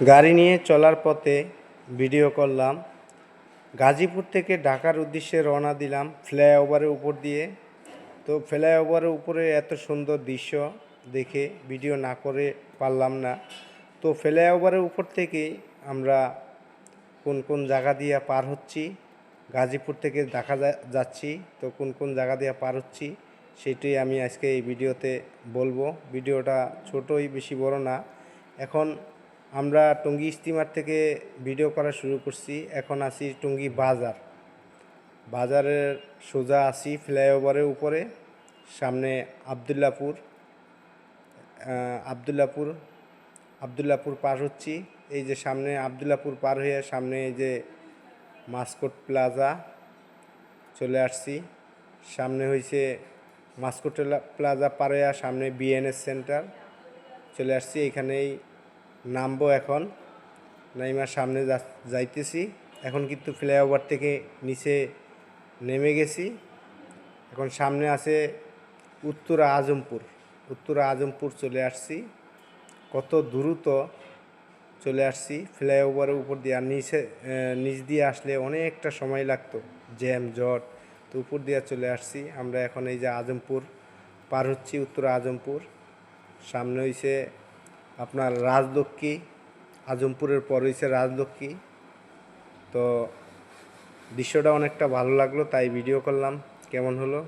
গাড়ি নিয়ে চলার পথে ভিডিও করলাম। গাজীপুর থেকে ঢাকার উদ্দেশ্যে রওনা দিলাম ফ্লাইওভারের উপর দিয়ে। তো ফ্লাইওভারের উপরে এত সুন্দর দৃশ্য দেখে ভিডিও না করে পারলাম না। তো ফ্লাইওভারের উপর থেকেই আমরা কোন কোন জায়গা দিয়ে পার হচ্ছি, গাজীপুর থেকে ঢাকা যাচ্ছি, তো কোন কোন জায়গা দিয়ে পার হচ্ছি সেটাই আমি আজকে এই ভিডিওতে বলবো। ভিডিওটা ছোটই, বেশি বড় না। এখন আমরা টঙ্গী স্টিমার থেকে ভিডিও করা শুরু করছি। এখন আছি টঙ্গী বাজারের সোজা আছি ফ্লাইওভারের উপরে। সামনে আবদুল্লাপুর পার হচ্ছি। এই যে সামনে আবদুল্লাপুর পার হয়ে সামনে এই যে মাস্কট প্লাজা চলে আসছি। সামনে হয়েছে মাস্কট প্লাজা পার হয়ে সামনে বিএনএস সেন্টার চলে আসছি। এখানেই নামবো। এখন নাইমার সামনে যাইতেছি। এখন কিন্তু ফ্লাইওভার থেকে নিচে নেমে গেছি। এখন সামনে আছে উত্তরা আজমপুর চলে আসছি। কত দ্রুত চলে আসছি ফ্লাইওভারের উপর দিয়ে। আর নিচ দিয়ে আসলে অনেকটা সময় লাগতো, জ্যাম জট। তো উপর দিয়ে চলে আসছি আমরা। এখন এই যে আজমপুর পার হচ্ছি, উত্তরা আজমপুর। সামনে হইছে আপনার রাজলক্ষ্মী, আজমপুরের পর হইছে রাজলক্ষ্মী। তো দৃশ্যটা অনেকটা ভালো লাগলো, তাই ভিডিও করলাম। কেমন হলো?